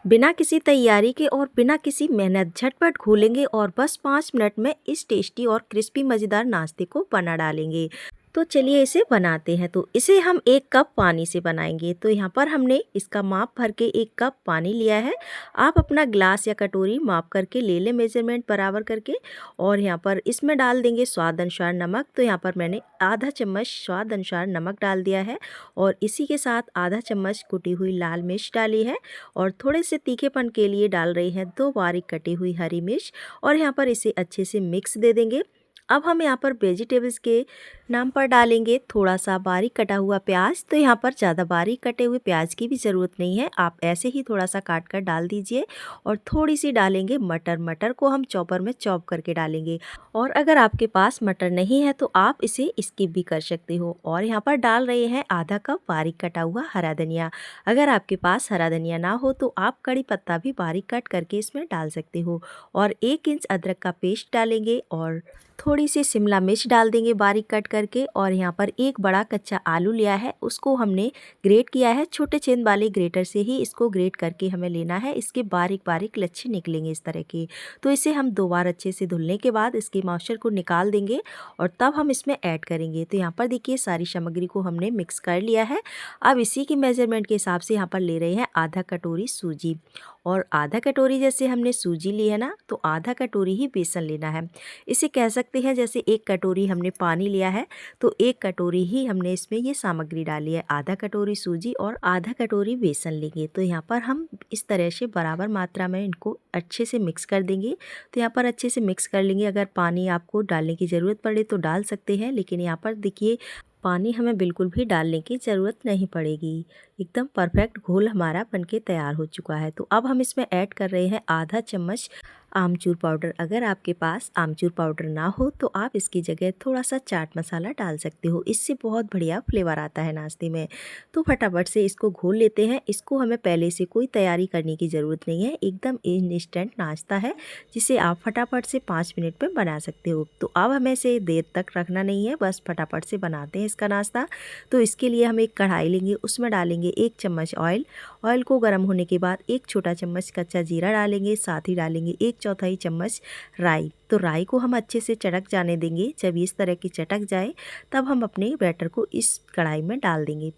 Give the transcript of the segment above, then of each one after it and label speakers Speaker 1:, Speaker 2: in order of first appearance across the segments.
Speaker 1: बिना किसी तैयारी के और बिना किसी मेहनत झटपट घोलेंगे और बस 5 मिनट में इस टेस्टी और क्रिस्पी मज़ेदार नाश्ते को बना डालेंगे। तो चलिए इसे बनाते हैं। तो इसे हम 1 कप पानी से बनाएंगे। तो यहाँ पर हमने इसका माप भर के 1 कप पानी लिया है। आप अपना ग्लास या कटोरी माप करके ले लें, मेजरमेंट बराबर करके। और यहाँ पर इसमें डाल देंगे स्वाद अनुसार नमक। तो यहाँ पर मैंने आधा चम्मच स्वाद अनुसार नमक डाल दिया है और इसी के साथ आधा चम्मच कुटी हुई लाल मिर्च डाली है और थोड़े से तीखेपन के लिए डाल रही हैं 2 बारीक कटी हुई हरी मिर्च। और यहाँ पर इसे अच्छे से मिक्स दे देंगे। अब हम यहाँ पर वेजिटेबल्स के नाम पर डालेंगे थोड़ा सा बारीक कटा हुआ प्याज। तो यहाँ पर ज़्यादा बारीक कटे हुए प्याज की भी ज़रूरत नहीं है, आप ऐसे ही थोड़ा सा काट कर डाल दीजिए। और थोड़ी सी डालेंगे मटर। मटर को हम चॉपर में चॉप करके डालेंगे। और अगर आपके पास मटर नहीं है तो आप इसे स्किप भी कर सकते हो। और यहाँ पर डाल रहे हैं आधा कप बारीक कटा हुआ हरा धनिया। अगर आपके पास हरा धनिया ना हो तो आप कड़ी पत्ता भी बारीक कट करके इसमें डाल सकते हो। और 1 इंच अदरक का पेस्ट डालेंगे और थोड़ी सी शिमला मिर्च डाल देंगे बारीक कट करके। और यहाँ पर एक बड़ा कच्चा आलू लिया है, उसको हमने ग्रेट किया है। छोटे छेद वाले ग्रेटर से ही इसको ग्रेट करके हमें लेना है। इसके बारीक बारीक लच्छे निकलेंगे इस तरह के। तो इसे हम 2 बार अच्छे से धुलने के बाद इसके मॉइस्चर को निकाल देंगे और तब हम इसमें ऐड करेंगे। तो यहाँ पर देखिए सारी सामग्री को हमने मिक्स कर लिया है। अब इसी की मेजरमेंट के हिसाब से यहाँ पर ले रहे हैं आधा कटोरी सूजी। और आधा कटोरी जैसे हमने सूजी ली है ना, तो आधा कटोरी ही बेसन लेना है। इसे कह सकते हैं जैसे 1 कटोरी हमने पानी लिया है तो 1 कटोरी ही हमने इसमें ये सामग्री डाली है। आधा कटोरी सूजी और आधा कटोरी बेसन लेंगे। तो यहाँ पर हम इस तरह से बराबर मात्रा में इनको अच्छे से मिक्स कर देंगे। तो यहाँ पर अच्छे से मिक्स कर लेंगे। अगर पानी आपको डालने की ज़रूरत पड़े तो डाल सकते हैं, लेकिन यहाँ पर देखिए पानी हमें बिल्कुल भी डालने की ज़रूरत नहीं पड़ेगी। एकदम परफेक्ट घोल हमारा बनके तैयार हो चुका है। तो अब हम इसमें ऐड कर रहे हैं आधा चम्मच आमचूर पाउडर। अगर आपके पास आमचूर पाउडर ना हो तो आप इसकी जगह थोड़ा सा चाट मसाला डाल सकते हो, इससे बहुत बढ़िया फ्लेवर आता है नाश्ते में। तो फटाफट से इसको घोल लेते हैं। इसको हमें पहले से कोई तैयारी करने की ज़रूरत नहीं है, एकदम इंस्टेंट नाश्ता है जिसे आप फटाफट से 5 मिनट में बना सकते हो। तो अब हमें इसे देर तक रखना नहीं है, बस फटाफट से बनाते हैं इसका नाश्ता। तो इसके लिए हम एक कढ़ाई लेंगे, उसमें डालेंगे 1 चम्मच ऑयल। ऑयल को गर्म होने के बाद 1 छोटा चम्मच कच्चा जीरा डालेंगे, साथ ही डालेंगे 1/4 चम्मच राई। तो राई को हम अच्छे से चटक जाने देंगे। जब इस तरह की चटक जाए तब हम अपने बैटर को इस कढ़ाई में डाल देंगे।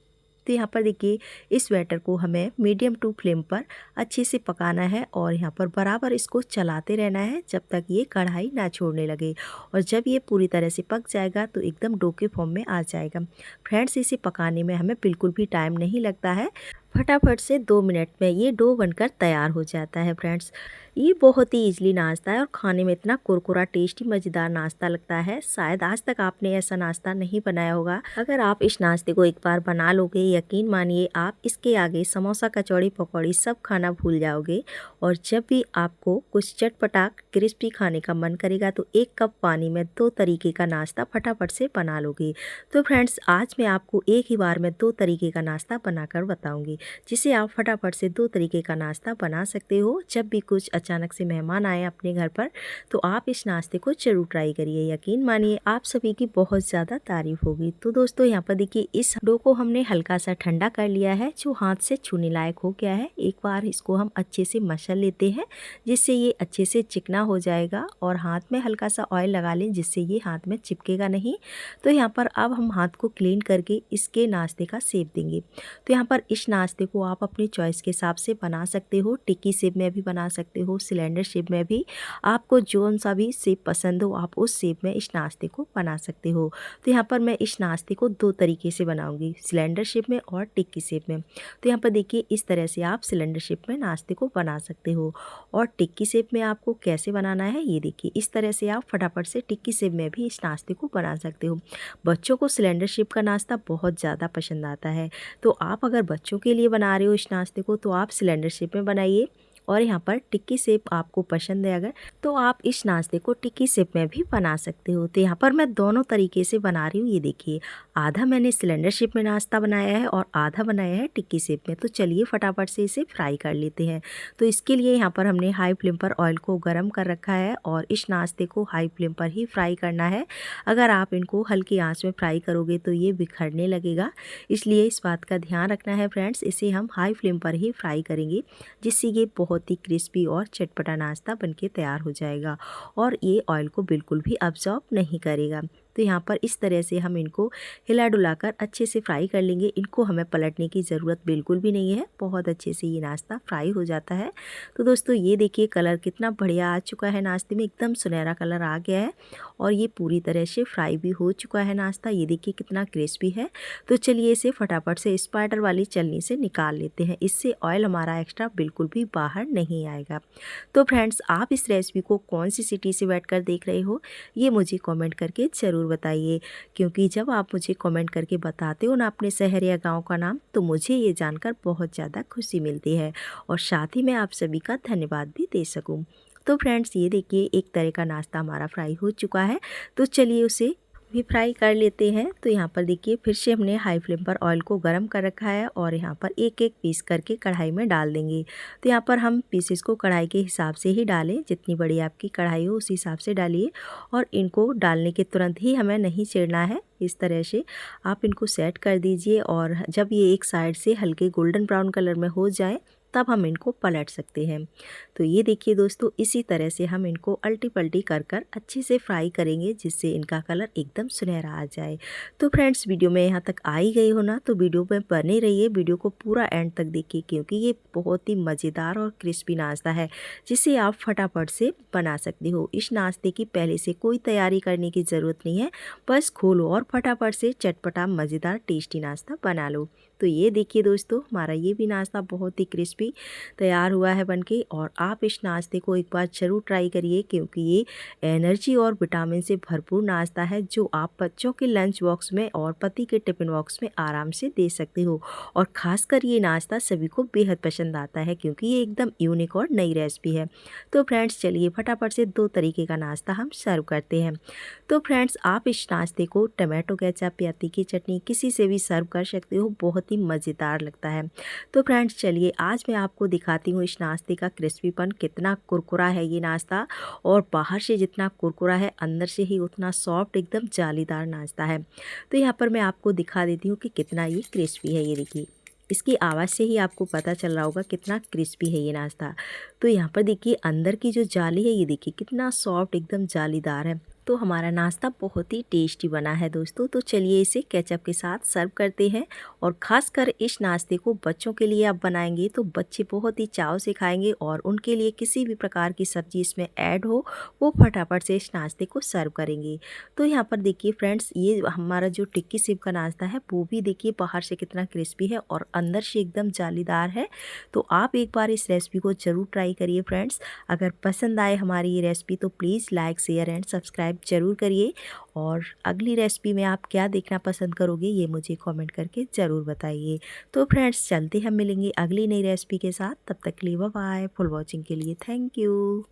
Speaker 1: तो यहाँ पर देखिए इस बैटर को हमें मीडियम टू फ्लेम पर अच्छे से पकाना है और यहाँ पर बराबर इसको चलाते रहना है जब तक ये कढ़ाई ना छोड़ने लगे। और जब ये पूरी तरह से पक जाएगा तो एकदम डो के फॉर्म में आ जाएगा। फ्रेंड्स, इसे पकाने में हमें बिल्कुल भी टाइम नहीं लगता है, फटाफट से 2 मिनट में ये डो बनकर तैयार हो जाता है। फ्रेंड्स, ये बहुत ही इजली नाश्ता है और खाने में इतना कुरकुरा टेस्टी मज़ेदार नाश्ता लगता है, शायद आज तक आपने ऐसा नाश्ता नहीं बनाया होगा। अगर आप इस नाश्ते को एक बार बना लोगे, यकीन मानिए आप इसके आगे समोसा कचौड़ी पकौड़ी सब खाना भूल जाओगे। और जब भी आपको कुछ चटपटा क्रिस्पी खाने का मन करेगा तो 1 कप पानी में 2 तरीके का नाश्ता फटाफट से बना लोगे। तो फ्रेंड्स, आज मैं आपको एक ही बार में 2 तरीके का नाश्ता बनाकर बताऊँगी, जिसे आप फटाफट से 2 तरीके का नाश्ता बना सकते हो। जब भी कुछ अचानक से मेहमान आए अपने घर पर तो आप इस नाश्ते को जरूर ट्राई करिए, यकीन मानिए आप सभी की बहुत ज़्यादा तारीफ होगी। तो दोस्तों, यहाँ पर देखिए इस डो को हमने हल्का सा ठंडा कर लिया है, जो हाथ से छूने लायक हो गया है। एक बार इसको हम अच्छे से मसल लेते हैं जिससे ये अच्छे से चिकना हो जाएगा। और हाथ में हल्का सा ऑयल लगा लें जिससे ये हाथ में चिपकेगा नहीं। तो यहाँ पर अब हम हाथ को क्लीन करके इसके नाश्ते का शेप देंगे। तो यहाँ पर इस नाश्ते को आप अपनी चॉइस के हिसाब से बना सकते हो, टिक्की शेप में भी बना सकते हो, सिलेंडर शेप में भी, आपको जो सा भी शेप पसंद हो आप उस शेप में इस नाश्ते को बना सकते हो। तो यहाँ पर मैं इस नाश्ते को 2 तरीके से बनाऊंगी, सिलेंडर शेप में और टिक्की शेप में। तो यहाँ पर देखिए इस तरह से आप सिलेंडर शेप में नाश्ते को बना सकते हो। और टिक्की शेप में आपको कैसे बनाना है ये देखिए, इस तरह से आप फटाफट से टिक्की शेप में भी इस नाश्ते को बना सकते हो। बच्चों को सिलेंडर शेप का नाश्ता बहुत ज़्यादा पसंद आता है, तो आप अगर बच्चों के लिए बना रहे हो इस नाश्ते को तो आप सिलेंडर शेप में बनाइए। और यहाँ पर टिक्की शेप आपको पसंद है अगर तो आप इस नाश्ते को टिक्की शेप में भी बना सकते हो। तो यहाँ पर मैं दोनों तरीके से बना रही हूँ। ये देखिए, आधा मैंने सिलेंडर शेप में नाश्ता बनाया है और आधा बनाया है टिक्की शेप में। तो चलिए फटाफट से इसे फ्राई कर लेते हैं। तो इसके लिए यहाँ पर हमने हाई फ्लेम पर ऑयल को गर्म कर रखा है और इस नाश्ते को हाई फ्लेम पर ही फ्राई करना है। अगर आप इनको हल्की आंच में फ्राई करोगे तो ये बिखरने लगेगा, इसलिए इस बात का ध्यान रखना है फ्रेंड्स। इसे हम हाई फ्लेम पर ही फ्राई करेंगे, जिससे ये बहुत ही क्रिस्पी और चटपटा नाश्ता बनके तैयार हो जाएगा और ये ऑयल को बिल्कुल भी अब्जॉर्ब नहीं करेगा। तो यहाँ पर इस तरह से हम इनको हिला डुलाकर अच्छे से फ्राई कर लेंगे। इनको हमें पलटने की ज़रूरत बिल्कुल भी नहीं है, बहुत अच्छे से ये नाश्ता फ्राई हो जाता है। तो दोस्तों ये देखिए कलर कितना बढ़िया आ चुका है, नाश्ते में एकदम सुनहरा कलर आ गया है और ये पूरी तरह से फ्राई भी हो चुका है नाश्ता। ये देखिए कितना क्रिस्पी है। तो चलिए इसे फटाफट से स्पाइडर वाली छलनी से निकाल लेते हैं, इससे ऑयल हमारा एक्स्ट्रा बिल्कुल भी बाहर नहीं आएगा। तो फ्रेंड्स आप इस रेसिपी को कौन सी सिटी से बैठकर देख रहे हो, ये मुझे कमेंट करके ज़रूर बताइए, क्योंकि जब आप मुझे कमेंट करके बताते हो ना अपने शहर या गांव का नाम, तो मुझे ये जानकर बहुत ज़्यादा खुशी मिलती है और साथ ही मैं आप सभी का धन्यवाद भी दे सकूं। तो फ्रेंड्स ये देखिए एक तरह का नाश्ता हमारा फ्राई हो चुका है। तो चलिए उसे भी फ्राई कर लेते हैं। तो यहाँ पर देखिए फिर से हमने हाई फ्लेम पर ऑयल को गर्म कर रखा है और यहाँ पर एक एक पीस करके कढ़ाई में डाल देंगे। तो यहाँ पर हम पीसेस को कढ़ाई के हिसाब से ही डालें, जितनी बड़ी आपकी कढ़ाई हो उस हिसाब से डालिए और इनको डालने के तुरंत ही हमें नहीं छेड़ना है। इस तरह से आप इनको सेट कर दीजिए और जब ये एक साइड से हल्के गोल्डन ब्राउन कलर में हो जाए तब हम इनको पलट सकते हैं। तो ये देखिए दोस्तों इसी तरह से हम इनको अल्टी पल्टी कर कर अच्छे से फ्राई करेंगे, जिससे इनका कलर एकदम सुनहरा आ जाए। तो फ्रेंड्स वीडियो में यहाँ तक आ ही गई हो ना, तो वीडियो में बने रहिए, वीडियो को पूरा एंड तक देखिए, क्योंकि ये बहुत ही मज़ेदार और क्रिस्पी नाश्ता है जिसे आप फटाफट से बना सकते हो। इस नाश्ते की पहले से कोई तैयारी करने की ज़रूरत नहीं है, बस खोलो और फटाफट से चटपटा मज़ेदार टेस्टी नाश्ता बना लो। तो ये देखिए दोस्तों हमारा ये भी नाश्ता बहुत ही क्रिस्पी तैयार हुआ है बनके, और आप इस नाश्ते को एक बार ज़रूर ट्राई करिए, क्योंकि ये एनर्जी और विटामिन से भरपूर नाश्ता है जो आप बच्चों के लंच बॉक्स में और पति के टिफ़िन बॉक्स में आराम से दे सकते हो। और ख़ासकर ये नाश्ता सभी को बेहद पसंद आता है, क्योंकि ये एकदम यूनिक और नई रेसिपी है। तो फ्रेंड्स चलिए फटाफट से दो तरीके का नाश्ता हम सर्व करते हैं। तो फ्रेंड्स आप इस नाश्ते को टमाटो केचप या तीखी चटनी किसी से भी सर्व कर सकते हो, बहुत ही मज़ेदार लगता है। तो फ्रेंड्स चलिए आज मैं आपको दिखाती हूँ इस नाश्ते का क्रिस्पीपन, कितना कुरकुरा है ये नाश्ता, और बाहर से जितना कुरकुरा है अंदर से ही उतना सॉफ्ट एकदम जालीदार नाश्ता है। तो यहाँ पर मैं आपको दिखा देती हूँ कि कितना ये क्रिस्पी है। ये देखिए इसकी आवाज़ से ही आपको पता चल रहा होगा कितना क्रिस्पी है ये नाश्ता। तो यहाँ पर देखिए अंदर की जो जाली है ये देखिए कितना सॉफ्ट एकदम जालीदार है। तो हमारा नाश्ता बहुत ही टेस्टी बना है दोस्तों। तो चलिए इसे केचप के साथ सर्व करते हैं, और ख़ासकर इस नाश्ते को बच्चों के लिए आप बनाएंगे तो बच्चे बहुत ही चाव से खाएंगे, और उनके लिए किसी भी प्रकार की सब्ज़ी इसमें ऐड हो वो फटाफट से इस नाश्ते को सर्व करेंगे। तो यहाँ पर देखिए फ्रेंड्स ये हमारा जो टिक्की सेव का नाश्ता है वो भी देखिए बाहर से कितना क्रिस्पी है और अंदर से एकदम जालीदार है। तो आप एक बार इस रेसिपी को ज़रूर ट्राई करिए फ्रेंड्स। अगर पसंद आए हमारी ये रेसिपी तो please like share and subscribe ज़रूर करिए, और अगली रेसिपी में आप क्या देखना पसंद करोगे ये मुझे कमेंट करके ज़रूर बताइए। तो फ्रेंड्स चलते हम मिलेंगे अगली नई रेसिपी के साथ, तब तक के लिए बाय बाय। फुल वॉचिंग के लिए थैंक यू।